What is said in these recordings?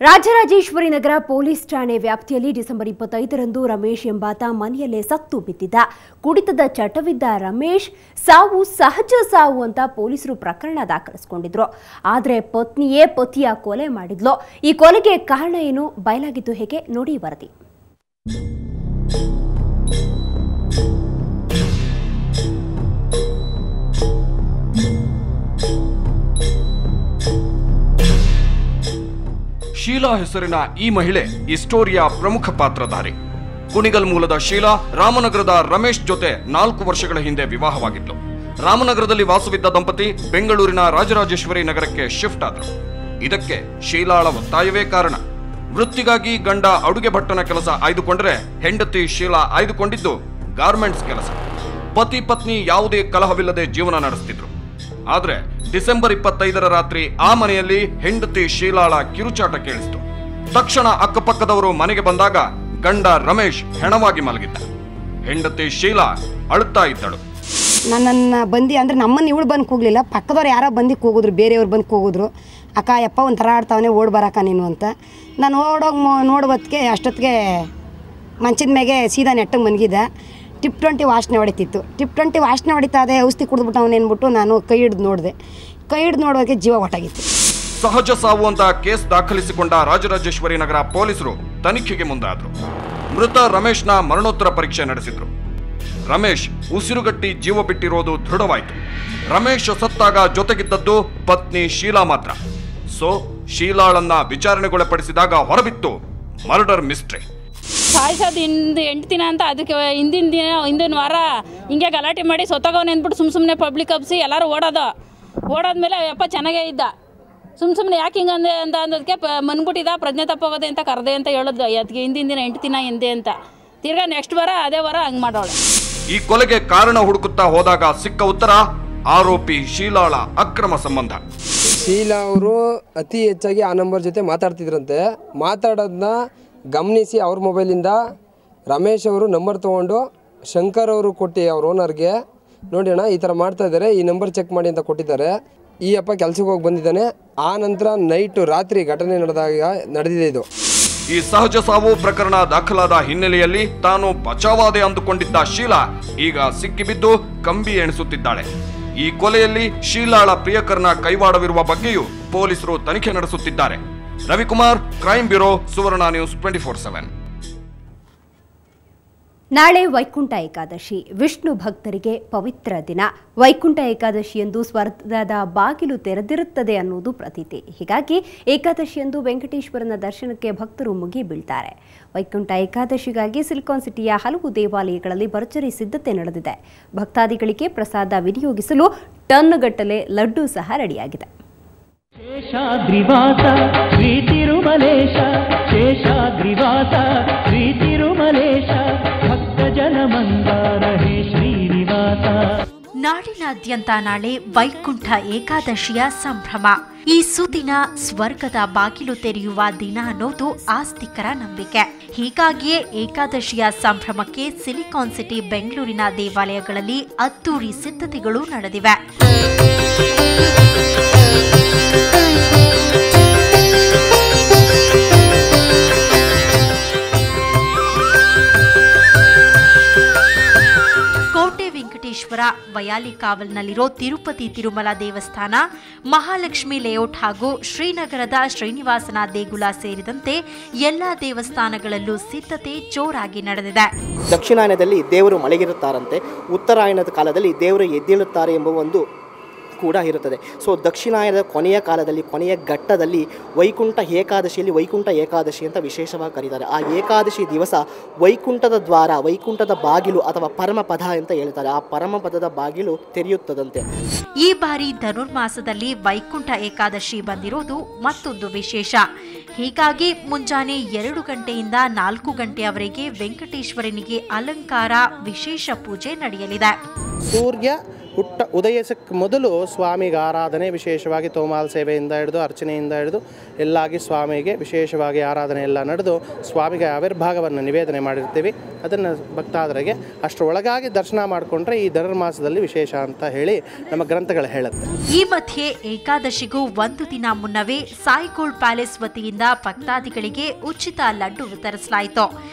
Rajarajeshwari Nagar police ಠಾಣೆ ವ್ಯಾಪ್ತಿಯಲ್ಲಿ December 25ರಂದು Ramesh ಎಂಬಾತ ಮನೆಯಲ್ಲೇ ಸತ್ತು ಬಿದ್ದಿದ್ದ. ಕುಡಿತದ ಚಟವಿದ್ದ ರಮೇಶ್ ಸಾವು ಸಹಜ ಸಾವು ಅಂತ ಪೊಲೀಸರು ಪ್ರಕರಣ ದಾಖಲಿಸಿಕೊಂಡಿದ್ರು. ಆದರೆ ಪತ್ನಿಯೇ ಪತಿಯ ಕೊಲೆ ಮಾಡಿದ್ಲು. ಈ ಕೊಲೆಗೆ ಕಾರಣ ಏನು, ಬಯಲಾಗಿದ್ದು ಹೇಗೆ ನೋಡಿ ವರದಿ. ಶೀಲಾ ಹೆಸರಿನ ಈ ಮಹಿಳೆ ಈ ಸ್ಟೋರಿಯ ಪ್ರಮುಖ ಪಾತ್ರಧಾರಿ. ಕುಣಿಗಲ್ ಮೂಲದ ಶೀಲಾ ರಾಮನಗರದ ರಮೇಶ್ ಜೊತೆ 4 ವರ್ಷಗಳ ಹಿಂದೆ ವಿವಾಹವಾಗಿದ್ಲು. ರಾಮನಗರದಲ್ಲಿ ವಾಸವಿದ್ದ ದಂಪತಿ ಬೆಂಗಳೂರಿನ ರಾಜರಾಜೇಶ್ವರಿ ನಗರಕ್ಕೆ ಶಿಫ್ಟ್ ಆದರು. ಇದಕ್ಕೆ ಶೀಲಾಳ ಒತ್ತಾಯವೇ ಕಾರಣ. ವೃತ್ತಿಗಾಗಿ ಗಂಡ ಅಡುಗೆ ಭಟ್ಟನ ಕೆಲಸ ಆಯ್ದುಕೊಂಡ್ರೆ ಹೆಂಡತಿ ಶೀಲಾ ಆಯ್ದುಕೊಂಡಿದ್ದು ಗಾರ್ಮೆಂಟ್ಸ್ ಕೆಲಸ. ಪತಿ ಪತ್ನಿ ಯಾವುದೇ ಕಲಹವಿಲ್ಲದೆ ಜೀವನ ನಡೆಸುತ್ತಿದ್ರು. ಆದ್ರೆ ಡಿಸೆಂಬರ್ 25ರ ರಾತ್ರಿ ಆ ಮನೆಯಲ್ಲಿ ಹೆಂಡತಿ ಶೀಲಾಳ ಕಿರುಚಾಟ ಕೇಳಿಸಿತು. ತಕ್ಷಣ ಅಕ್ಕಪಕ್ಕದವರು ಮನೆಗೆ ಬಂದಾಗ ಗಂಡ ರಮೇಶ್ ಹೆಣವಾಗಿ ಮಲಗಿದ್ದ. ಹೆಂಡತಿ ಶೀಲಾ ಅಳುತ್ತಾ ಇದ್ದಳು. ನನ್ನ ಬಂದು ಅಂದ್ರೆ ನಮ್ಮನ್ನು ಇವಳು ಬಂದು ಕೂಗಲಿಲ್ಲ, ಪಕ್ಕದವ್ರು ಯಾರೋ ಬಂದು ಕೂಗಿದ್ರು, ಬೇರೆಯವ್ರು ಬಂದು ಕೂಗಿದ್ರು. ಅಕ್ಕ ಯಪ್ಪ ಒಂಥರ ಆಡ್ತಾವನೆ, ಓಡ್ ಬರಕ್ಕ ನೀನು ಅಂತ. ನಾನು ನೋಡೋದಕ್ಕೆ ಅಷ್ಟೊತ್ತಿಗೆ ಮಂಚದ ಮೇಗೆ ಸೀದಾ ನೆಟ್ಟಗೆ ಮನಗಿದ್ದೆ. ಟಿಪ್ 20 ವಾಸನೆ ಹೊಡಿತಿತ್ತು. ಟಿಪ್ 20 ವಾಸನೆ ಹೊಡಿತಾ ಇದೆ, ಔಷಧಿ ಕುಡಿದ್ಬಿಟ್ಟು ಅವನೇನ್ಬಿಟ್ಟು ನಾನು ಕೈ ಹಿಡಿದು ನೋಡಿದೆ. ಕೈ ಹಿಡಿದು ನೋಡೋಕೆ ಜೀವ ಹೊಟ್ಟಾಗಿತ್ತು. ಸಹಜ ಸಾವು ಅಂತ ಕೇಸ್ ದಾಖಲಿಸಿಕೊಂಡ ರಾಜರಾಜೇಶ್ವರಿ ನಗರ ಪೊಲೀಸರು ತನಿಖೆಗೆ ಮುಂದಾದ್ರು. ಮೃತ ರಮೇಶ್ನ ಮರಣೋತ್ತರ ಪರೀಕ್ಷೆ ನಡೆಸಿದ್ರು. ರಮೇಶ್ ಉಸಿರುಗಟ್ಟಿ ಜೀವ ಬಿಟ್ಟಿರೋದು ದೃಢವಾಯಿತು. ರಮೇಶ್ ಸತ್ತಾಗ ಜೊತೆಗಿದ್ದದ್ದು ಪತ್ನಿ ಶೀಲಾ ಮಾತ್ರ. ಸೊ ಶೀಲಾಳನ್ನ ವಿಚಾರಣೆಗೊಳಪಡಿಸಿದಾಗ ಹೊರಬಿತ್ತು ಮರ್ಡರ್ ಮಿಸ್ಟ್ರಿ. ಸಾಯಿಸೋದು 8 ದಿನ ಅಂತ, ಅದಕ್ಕೆ ಹಿಂದಿನ ವಾರ ಹಿಂಗೆ ಗಲಾಟೆ ಮಾಡಿ ಸೊತ್ತಾಗವನೆ ಅಂದ್ಬಿಟ್ಟು ಸುಮ್ಮನೆ ಪಬ್ಲಿಕ್ ಹಬ್ಸಿ ಎಲ್ಲರೂ ಓಡಾದ್ಮೇಲೆ ಯಪ್ಪ ಚೆನ್ನಾಗೇ ಇದ್ದ. ಸುಮ್ಮನೆ ಯಾಕೆ ಹಿಂಗಂದೆ ಅಂತ ಅಂದೋದಕ್ಕೆ ಮನ್ಬಿಟ್ಟಿದ್ದ, ಪ್ರಜ್ಞೆ ತಪ್ಪೋಗೋದೆ ಅಂತ ಕರೆದೆ ಅಂತ ಹೇಳೋದು. ಅದಕ್ಕೆ ಹಿಂದಿನ ದಿನ 8 ದಿನ ಹಿಂದೆ ಅಂತ. ತಿರ್ಗಾ ನೆಕ್ಸ್ಟ್ ವಾರ ಅದೇ ವಾರ ಹಂಗೆ ಮಾಡೋಳೆ. ಈ ಕೊಲೆಗೆ ಕಾರಣ ಹುಡುಕುತ್ತಾ ಹೋದಾಗ ಸಿಕ್ಕ ಉತ್ತರ ಆರೋಪಿ ಶೀಲಾಳ ಅಕ್ರಮ ಸಂಬಂಧ. ಶೀಲಾ ಅವರು ಅತಿ ಹೆಚ್ಚಾಗಿ ಆ ನಂಬರ್ ಜೊತೆ ಮಾತಾಡ್ತಿದ್ರಂತೆ. ಮಾತಾಡೋದನ್ನ ಗಮನಿಸಿ ಅವ್ರ ಮೊಬೈಲಿಂದ ರಮೇಶ್ ಅವರು ನಂಬರ್ ತೊಗೊಂಡು ಶಂಕರ್ ಅವರು ಕೊಟ್ಟು ಅವ್ರ ಓನರ್ಗೆ, ನೋಡಿ ಅಣ್ಣ ಈ ಥರ ಮಾಡ್ತಾ ಇದ್ದಾರೆ, ಈ ನಂಬರ್ ಚೆಕ್ ಮಾಡಿ ಅಂತ ಕೊಟ್ಟಿದ್ದಾರೆ. ಈ ಅಪ್ಪ ಕೆಲ್ಸಕ್ಕೆ ಹೋಗಿ ಬಂದಿದ್ದಾನೆ. ಆ ನಂತರ ರಾತ್ರಿ ಘಟನೆ ನಡೆದಿದೆ ಇದು. ಈ ಸಹಜ ಸಾವು ಪ್ರಕರಣ ದಾಖಲಾದ ಹಿನ್ನೆಲೆಯಲ್ಲಿ ತಾನು ಬಚಾವಾದೆ ಅಂದುಕೊಂಡಿದ್ದ ಶೀಲಾ ಈಗ ಸಿಕ್ಕಿಬಿದ್ದು ಕಂಬಿ ಎಣಿಸುತ್ತಿದ್ದಾಳೆ. ಈ ಕೊಲೆಯಲ್ಲಿ ಶೀಲಾಳ ಪ್ರಿಯಕರನ ಕೈವಾಡವಿರುವ ಬಗ್ಗೆಯೂ ಪೊಲೀಸರು ತನಿಖೆ ನಡೆಸುತ್ತಿದ್ದಾರೆ. ರವಿಕುಮಾರ್, ಕ್ರೈಮ್ ಬ್ಯೂರೋ, ಸುವರ್ಣ ನ್ಯೂಸ್ 24/7. ನಾಳೆ ವೈಕುಂಠ ಏಕಾದಶಿ, ವಿಷ್ಣು ಭಕ್ತರಿಗೆ ಪವಿತ್ರ ದಿನ. ವೈಕುಂಠ ಏಕಾದಶಿಯಂದು ಸ್ವರ್ಗದ ಬಾಗಿಲು ತೆರೆದಿರುತ್ತದೆ ಅನ್ನೋದು ಪ್ರತೀತಿ. ಹೀಗಾಗಿ ಏಕಾದಶಿಯಂದು ವೆಂಕಟೇಶ್ವರನ ದರ್ಶನಕ್ಕೆ ಭಕ್ತರು ಮುಗಿ ಬೀಳ್ತಾರೆ. ವೈಕುಂಠ ಏಕಾದಶಿಗಾಗಿ ಸಿಲಿಕಾನ್ ಸಿಟಿಯ ಹಲವು ದೇವಾಲಯಗಳಲ್ಲಿ ಭರ್ಜರಿ ಸಿದ್ಧತೆ ನಡೆದಿದೆ. ಭಕ್ತಾದಿಗಳಿಗೆ ಪ್ರಸಾದ ವಿನಿಯೋಗಿಸಲು ಟನ್ಗಟ್ಟಲೆ ಲಡ್ಡು ಸಹ ರೆಡಿಯಾಗಿದೆ. ಶೇಷಾದ್ರಿವಾಸ ಶ್ರೀ ತಿರುಮಲೇಶ, ಶೇಷಾದ್ರಿವಾಸ ಶ್ರೀ ತಿರುಮಲೇಶ, ಭಕ್ತ ಜನ ಮಂದಾರ ಹೇ ಶ್ರೀನಿವಾಸ. ನಾಡಿನಾದ್ಯಂತ ನಾಳೆ ವೈಕುಂಠ ಏಕಾದಶಿಯ ಸಂಭ್ರಮ. ಈ ಸುದಿನ ಸ್ವರ್ಗದ ಬಾಗಿಲು ತೆರೆಯುವ ದಿನ ಅನ್ನೋದು ಆಸ್ತಿಕರ ನಂಬಿಕೆ. ಹೀಗಾಗಿಯೇ ಏಕಾದಶಿಯ ಸಂಭ್ರಮಕ್ಕೆ ಸಿಲಿಕಾನ್ ಸಿಟಿ ಬೆಂಗಳೂರಿನ ದೇವಾಲಯಗಳಲ್ಲಿ ಅದ್ದೂರಿ ಸಿದ್ಧತೆಗಳು ನಡೆದಿವೆ. ಕೋಟೆ ವೆಂಕಟೇಶ್ವರ, ವಯಾಲಿಕಾವಲ್ನಲ್ಲಿರೋ ತಿರುಪತಿ ತಿರುಮಲ ದೇವಸ್ಥಾನ, ಮಹಾಲಕ್ಷ್ಮಿ ಲೇಔಟ್ ಹಾಗೂ ಶ್ರೀನಗರದ ಶ್ರೀನಿವಾಸನ ದೇಗುಲ ಸೇರಿದಂತೆ ಎಲ್ಲಾ ದೇವಸ್ಥಾನಗಳಲ್ಲೂ ಸಿದ್ಧತೆ ಜೋರಾಗಿ ನಡೆದಿದೆ. ದಕ್ಷಿಣಾಯನದಲ್ಲಿ ದೇವರು ಮಲಗಿರುತ್ತಾರಂತೆ, ಉತ್ತರಾಯಣದ ಕಾಲದಲ್ಲಿ ದೇವರು ಎದ್ದೇಳುತ್ತಾರೆ ಎಂಬ ಒಂದು ಕೂಡ ಇರುತ್ತದೆ. ಸೊ ದಕ್ಷಿಣಾಯನದ ಕೊನೆಯ ಕಾಲದಲ್ಲಿ, ಕೊನೆಯ ಘಟ್ಟದಲ್ಲಿ ವೈಕುಂಠ ಏಕಾದಶಿಯಲ್ಲಿ ವೈಕುಂಠ ಏಕಾದಶಿ ಅಂತ ವಿಶೇಷವಾಗಿ ಕರೀತಾರೆ. ಆ ಏಕಾದಶಿ ದಿವಸ ವೈಕುಂಠದ ದ್ವಾರ, ವೈಕುಂಠದ ಬಾಗಿಲು ಅಥವಾ ಪರಮಪದ ಅಂತ ಹೇಳ್ತಾರೆ, ಆ ಪರಮಪದದ ಬಾಗಿಲು ತೆರೆಯುತ್ತದಂತೆ. ಈ ಬಾರಿ ಧನುರ್ಮಾಸದಲ್ಲಿ ವೈಕುಂಠ ಏಕಾದಶಿ ಬಂದಿರೋದು ಮತ್ತೊಂದು ವಿಶೇಷ. ಹೀಗಾಗಿ ಮುಂಜಾನೆ 2 ಗಂಟೆಯಿಂದ 4 ಗಂಟೆಯವರೆಗೆ ವೆಂಕಟೇಶ್ವರನಿಗೆ ಅಲಂಕಾರ, ವಿಶೇಷ ಪೂಜೆ ನಡೆಯಲಿದೆ. ಸೂರ್ಯ ಉದಯಿಸಕ್ಕೆ ಮೊದಲು ಸ್ವಾಮಿಗೆ ಆರಾಧನೆ ವಿಶೇಷವಾಗಿ ತೋಮಾಲ್ ಸೇವೆಯಿಂದ ಹಿಡಿದು ಅರ್ಚನೆಯಿಂದ ಹಿಡಿದು ಎಲ್ಲಾಗಿ ಸ್ವಾಮಿಗೆ ವಿಶೇಷವಾಗಿ ಆರಾಧನೆ ಎಲ್ಲ ನಡೆದು ಸ್ವಾಮಿಗೆ ಆವಿರ್ಭಾಗವನ್ನು ನಿವೇದನೆ ಮಾಡಿರ್ತೀವಿ. ಅದನ್ನು ಭಕ್ತಾದರಿಗೆ ಅಷ್ಟರೊಳಗಾಗಿ ದರ್ಶನ ಮಾಡಿಕೊಂಡ್ರೆ ಈ ಧನುರ್ಮಾಸದಲ್ಲಿ ವಿಶೇಷ ಅಂತ ಹೇಳಿ ನಮ್ಮ ಗ್ರಂಥಗಳು ಹೇಳುತ್ತೆ. ಈ ಮಧ್ಯೆ ಏಕಾದಶಿಗೂ ಒಂದು ದಿನ ಮುನ್ನವೇ ಸಾಯಿ ಗೋಲ್ಡ್ ಪ್ಯಾಲೇಸ್ ವತಿಯಿಂದ ಭಕ್ತಾದಿಗಳಿಗೆ ಉಚಿತ ಲಡ್ಡು ವಿತರಿಸಲಾಯಿತು.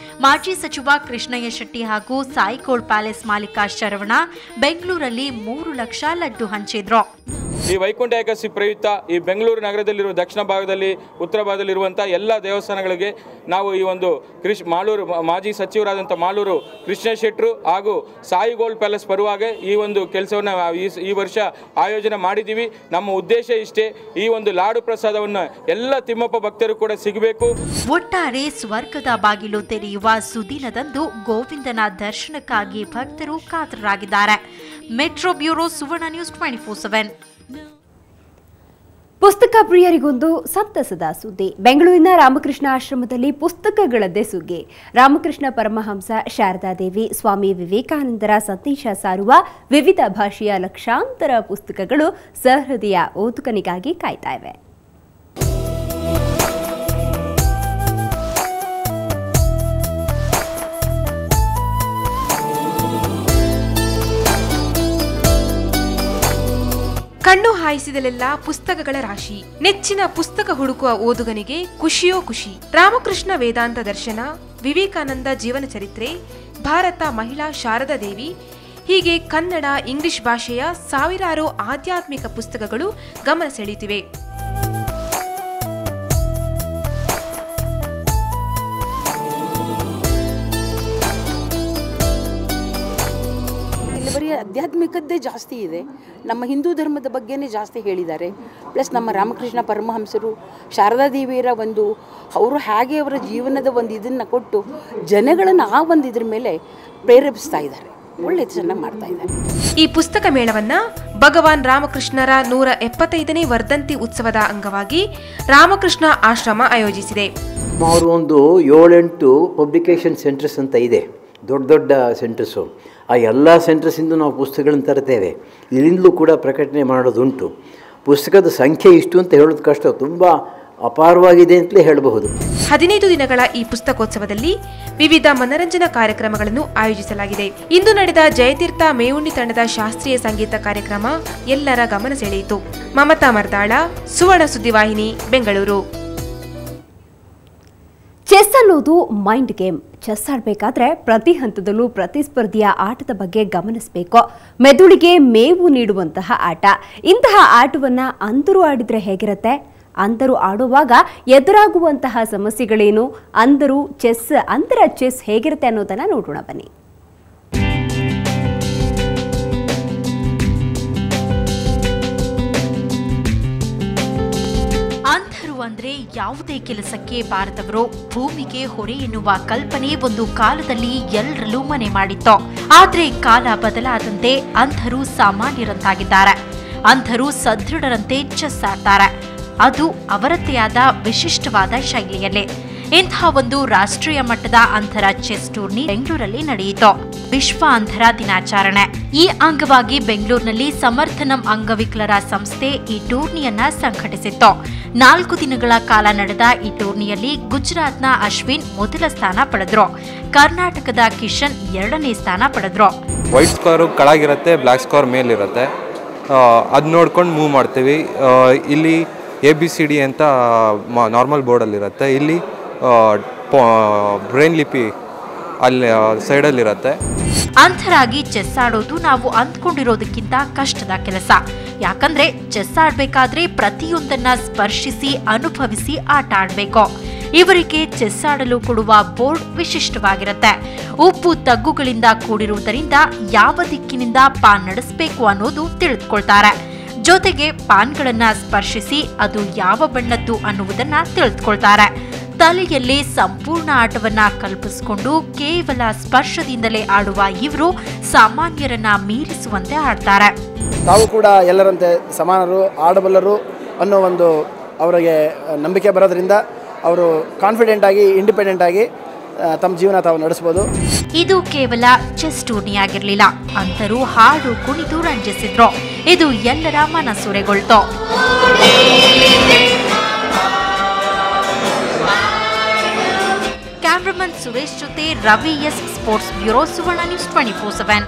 ಮಾಜಿ ಸಚಿವ ಕೃಷ್ಣಯ್ಯ ಶೆಟ್ಟಿ ಹಾಗೂ ಸಾಯಿ ಗೋಲ್ಡ್ ಪ್ಯಾಲೇಸ್ ಮಾಲೀಕ ಶರವಣ ಬೆಂಗಳೂರಲ್ಲಿ 3 ಲಕ್ಷ ಲಡ್ಡು ಹಂಚಿದ್ರು. ಈ ವೈಕುಂಠ ಏಕಾದಶಿ ಪ್ರಯುಕ್ತ ಈ ಬೆಂಗಳೂರು ನಗರದಲ್ಲಿರುವ ದಕ್ಷಿಣ ಭಾಗದಲ್ಲಿ ಉತ್ತರ ಭಾಗದಲ್ಲಿರುವಂಥ ಎಲ್ಲ ದೇವಸ್ಥಾನಗಳಿಗೆ ನಾವು ಈ ಒಂದು ಮಾಲೂರು ಮಾಜಿ ಸಚಿವರಾದಂಥ ಮಾಲೂರು ಕೃಷ್ಣ ಶೆಟ್ಟರು ಹಾಗೂ ಸಾಯಿ ಗೋಲ್ಡ್ ಪ್ಯಾಲೇಸ್ ಪರವಾಗಿ ಈ ಒಂದು ಕೆಲಸವನ್ನು ಈ ವರ್ಷ ಆಯೋಜನೆ ಮಾಡಿದ್ದೀವಿ. ನಮ್ಮ ಉದ್ದೇಶ ಇಷ್ಟೇ, ಈ ಒಂದು ಲಾಡು ಪ್ರಸಾದವನ್ನು ಎಲ್ಲ ತಿಮ್ಮಪ್ಪ ಭಕ್ತರು ಕೂಡ ಸಿಗಬೇಕು. ಒಟ್ಟಾರೆ ಸ್ವರ್ಗದ ಬಾಗಿಲು ತೆರೆಯುವ ಸುದಿನದಂದು ಗೋವಿಂದನ ದರ್ಶನಕ್ಕಾಗಿ ಭಕ್ತರು ಕಾತರರಾಗಿದ್ದಾರೆ. ಮೆಟ್ರೋ ಬ್ಯೂರೋ ಸುವರ್ಣ ನ್ಯೂಸ್ 24/7. ಪುಸ್ತಕ ಪ್ರಿಯರಿಗೊಂದು ಸಂತಸದ ಸುದ್ದಿ. ಬೆಂಗಳೂರಿನ ರಾಮಕೃಷ್ಣ ಆಶ್ರಮದಲ್ಲಿ ಪುಸ್ತಕಗಳದ್ದೇ ಸುಗ್ಗಿ. ರಾಮಕೃಷ್ಣ ಪರಮಹಂಸ, ಶಾರದಾದೇವಿ, ಸ್ವಾಮಿ ವಿವೇಕಾನಂದರ ಸಂದೇಶ ಸಾರುವ ವಿವಿಧ ಭಾಷೆಯ ಲಕ್ಷಾಂತರ ಪುಸ್ತಕಗಳು ಸಹೃದಯ ಓದುಗನಿಗಾಗಿ ಕಾಯ್ತಾ ಇವೆ. ಕಣ್ಣು ಹಾಯಿಸಿದಲೆಲ್ಲ ಪುಸ್ತಕಗಳ ರಾಶಿ. ನೆಚ್ಚಿನ ಪುಸ್ತಕ ಹುಡುಕುವ ಓದುಗನಿಗೆ ಖುಷಿಯೋ ಖುಷಿ. ರಾಮಕೃಷ್ಣ ವೇದಾಂತ ದರ್ಶನ, ವಿವೇಕಾನಂದ ಜೀವನ ಚರಿತ್ರೆ, ಭಾರತ ಮಹಿಳಾ ಶಾರದಾ ದೇವಿ, ಹೀಗೆ ಕನ್ನಡ, ಇಂಗ್ಲಿಷ್ ಭಾಷೆಯ ಸಾವಿರಾರು ಆಧ್ಯಾತ್ಮಿಕ ಪುಸ್ತಕಗಳು ಗಮನ ಸೆಳೆಯುತ್ತಿವೆ. ಬರೀ ಆಧ್ಯಾತ್ಮಿಕದ್ದೇ ಜಾಸ್ತಿ ಇದೆ, ನಮ್ಮ ಹಿಂದೂ ಧರ್ಮದ ಬಗ್ಗೆನೇ ಜಾಸ್ತಿ ಹೇಳಿದ್ದಾರೆ. ಪ್ಲಸ್ ನಮ್ಮ ರಾಮಕೃಷ್ಣ ಪರಮಹಂಸರು, ಶಾರದಾದೇವಿಯರ ಅವರು ಹೇಗೆ ಅವರ ಜೀವನದ ಇದನ್ನು ಕೊಟ್ಟು ಜನಗಳನ್ನು ಇದ್ರ ಮೇಲೆ ಪ್ರೇರೇಪಿಸ್ತಾ ಇದ್ದಾರೆ. ಒಳ್ಳೆ ಚೆನ್ನಾಗಿ ಮಾಡ್ತಾ ಇದ್ದಾರೆ. ಈ ಪುಸ್ತಕ ಮೇಳವನ್ನ ಭಗವಾನ್ ರಾಮಕೃಷ್ಣರ 175ನೇ ವರ್ಧಂತಿ ಉತ್ಸವದ ಅಂಗವಾಗಿ ರಾಮಕೃಷ್ಣ ಆಶ್ರಮ ಆಯೋಜಿಸಿದೆ. ಅವರು ಒಂದು 7-8 ಪಬ್ಲಿಕೇಶನ್ ಸೆಂಟರ್ಸ್ ಅಂತ ಇದೆ, ದೊಡ್ಡ ದೊಡ್ಡ ಸೆಂಟರ್ಸು. ಆ ಎಲ್ಲ ಸೆಂಟರ್ಸಿಂದ ನಾವು ಪುಸ್ತಕಗಳನ್ನು ತರ್ತೇವೆ. ಇಲ್ಲಿಂದಲೂ ಕೂಡ ಪ್ರಕಟಣೆ ಮಾಡೋದುಂಟು. ಪುಸ್ತಕದ ಸಂಖ್ಯೆ ಇಷ್ಟು ಅಂತ ಹೇಳೋದು ಕಷ್ಟ, ತುಂಬ ಅಪಾರವಾಗಿದೆ ಅಂತಲೇ ಹೇಳಬಹುದು. 15 ದಿನಗಳ ಈ ಪುಸ್ತಕೋತ್ಸವದಲ್ಲಿ ವಿವಿಧ ಮನರಂಜನಾ ಕಾರ್ಯಕ್ರಮಗಳನ್ನು ಆಯೋಜಿಸಲಾಗಿದೆ. ಇಂದು ನಡೆದ ಜಯತೀರ್ಥ ಮೇವುಣ್ಣಿ ತಂಡದ ಶಾಸ್ತ್ರೀಯ ಸಂಗೀತ ಕಾರ್ಯಕ್ರಮ ಎಲ್ಲರ ಗಮನ ಸೆಳೆಯಿತು. ಮಮತಾ ಮರ್ದಾಳ, ಸುವರ್ಣ ಸುದ್ದಿವಾಹಿನಿ, ಬೆಂಗಳೂರು. ಚೆಸ್ ಅನ್ನೋದು ಮೈಂಡ್ ಗೇಮ್. ಚೆಸ್ ಆಡಬೇಕಾದ್ರೆ ಪ್ರತಿ ಹಂತದಲ್ಲೂ ಪ್ರತಿಸ್ಪರ್ಧಿಯ ಆಟದ ಬಗ್ಗೆ ಗಮನಿಸಬೇಕು. ಮೆದುಳಿಗೆ ಮೇವು ನೀಡುವಂತಹ ಆಟ. ಇಂತಹ ಆಟವನ್ನು ಅಂಧರು ಆಡಿದ್ರೆ ಹೇಗಿರುತ್ತೆ? ಅಂಧರು ಆಡುವಾಗ ಎದುರಾಗುವಂತಹ ಸಮಸ್ಯೆಗಳೇನು? ಅಂತರ ಚೆಸ್ ಹೇಗಿರುತ್ತೆ ಅನ್ನೋದನ್ನ ನೋಡೋಣ ಬನ್ನಿ. ಅಂಧರು ಅಂದ್ರೆ ಯಾವುದೇ ಕೆಲಸಕ್ಕೆ ಬಾರದವರು, ಭೂಮಿಗೆ ಹೊರೆ ಎನ್ನುವ ಕಲ್ಪನೆ ಒಂದು ಕಾಲದಲ್ಲಿ ಎಲ್ಲರಲ್ಲೂ ಮನೆ ಮಾಡಿತ್ತು. ಆದ್ರೆ ಕಾಲ ಬದಲಾದಂತೆ ಅಂಧರು ಸಾಮಾನ್ಯರಂತಾಗಿದ್ದಾರೆ. ಅಂಧರು ಸದೃಢರಂತೆ ಚೆಸ್ ಆಡ್ತಾರೆ, ಅದು ಅವರದ್ದೇ ಆದ ವಿಶಿಷ್ಟವಾದ ಶೈಲಿಯಲ್ಲಿ. ಇಂತಹ ಒಂದು ರಾಷ್ಟ್ರೀಯ ಮಟ್ಟದ ಅಂಧರ ಚೆಸ್ ಟೂರ್ನಿ ಬೆಂಗಳೂರಲ್ಲಿ ನಡೆಯಿತು. ವಿಶ್ವ ಅಂಧರ ದಿನಾಚರಣೆ ಈ ಅಂಗವಾಗಿ ಬೆಂಗಳೂರಿನಲ್ಲಿ ಸಮರ್ಥನಂ ಅಂಗವಿಕಲರ ಸಂಸ್ಥೆ ಈ ಟೂರ್ನಿಯನ್ನ ಸಂಘಟಿಸಿತ್ತು. 4 ದಿನಗಳ ಕಾಲ ನಡೆದ ಈ ಟೂರ್ನಿಯಲ್ಲಿ ಗುಜರಾತ್ನ ಅಶ್ವಿನ್ ಮೊದಲ ಸ್ಥಾನ ಪಡೆದ್ರು. ಕರ್ನಾಟಕದ ಕಿಶನ್ 2ನೇ ಸ್ಥಾನ ಪಡೆದ್ರು. ವೈಟ್ ಸ್ಕೋರ್ ಕೆಳಗಿರುತ್ತೆ, ಬ್ಲ್ಯಾಕ್ ಸ್ಕೋರ್ ಮೇಲಿರುತ್ತೆ. ಅದು ನೋಡ್ಕೊಂಡು ಮೂವ್ ಮಾಡ್ತೀವಿ. ಇಲ್ಲಿ ABCD ಅಂತ ನಾರ್ಮಲ್ ಬೋರ್ಡಲ್ಲಿರುತ್ತೆ. ಇಲ್ಲಿ ಬ್ರೈನ್ ಲಿಪಿ ಅಲ್ಲಿ ಸೈಡಲ್ಲಿರುತ್ತೆ. ಅಂಧರಾಗಿ ಚೆಸ್ ಆಡೋದು ನಾವು ಅಂದ್ಕೊಂಡಿರೋದಕ್ಕಿಂತ ಕಷ್ಟದ ಕೆಲಸ. ಯಾಕಂದ್ರೆ ಚೆಸ್ ಆಡ್ಬೇಕಾದ್ರೆ ಪ್ರತಿಯೊಂದನ್ನ ಸ್ಪರ್ಶಿಸಿ ಅನುಭವಿಸಿ ಆಟ ಆಡ್ಬೇಕು. ಇವರಿಗೆ ಚೆಸ್ ಆಡಲು ಕೊಡುವ ಬೋರ್ಡ್ ವಿಶಿಷ್ಟವಾಗಿರುತ್ತೆ. ಉಪ್ಪು ತಗ್ಗುಗಳಿಂದ ಕೂಡಿರುವುದರಿಂದ ಯಾವ ದಿಕ್ಕಿನಿಂದ ಪಾನ್ ನಡೆಸಬೇಕು ಅನ್ನೋದು ತಿಳಿದುಕೊಳ್ತಾರೆ. ಜೊತೆಗೆ ಪಾನ್ಗಳನ್ನ ಸ್ಪರ್ಶಿಸಿ ಅದು ಯಾವ ಬಣ್ಣದ್ದು ಅನ್ನುವುದನ್ನ ತಿಳಿದುಕೊಳ್ತಾರೆ. ತಲೆಯಲ್ಲಿ ಸಂಪೂರ್ಣ ಆಟವನ್ನ ಕಲ್ಪಿಸಿಕೊಂಡು ಕೇವಲ ಸ್ಪರ್ಶದಿಂದಲೇ ಆಡುವ ಇವರು ಸಾಮಾನ್ಯರನ್ನ ಮೀರಿಸುವಂತೆ ಆಡ್ತಾರೆ. ತಾವು ಕೂಡ ಎಲ್ಲರಂತೆ ಸಮಾನರು, ಆಡಬಲ್ಲರು ಅನ್ನೋ ಒಂದು ಅವರಿಗೆ ನಂಬಿಕೆ ಬರೋದ್ರಿಂದ ಅವರು ಕಾನ್ಫಿಡೆಂಟ್ ಆಗಿ, ಇಂಡಿಪೆಂಡೆಂಟ್ ಆಗಿ ತಮ್ಮ ಜೀವನ ತಾವು ನಡೆಸ್ಬೋದು. ಇದು ಕೇವಲ ಚೆಸ್ ಟೂರ್ನಿ ಆಗಿರಲಿಲ್ಲ, ಅಂತರೂ ಹಾಡು ಕುಣಿದು ರಂಜಿಸಿದ್ರು. ಇದು ಎಲ್ಲರ ಮನಸೂರೆಗೊಳ್ತು. ಕ್ಯಾಮ್ರಾಮನ್ ಸುರೇಶ್ ಜೊತೆ ರವಿ ಎಸ್, ಸ್ಪೋರ್ಟ್ಸ್ ಬ್ಯೂರೋ, ಸುವರ್ಣ ನ್ಯೂಸ್ 24/7.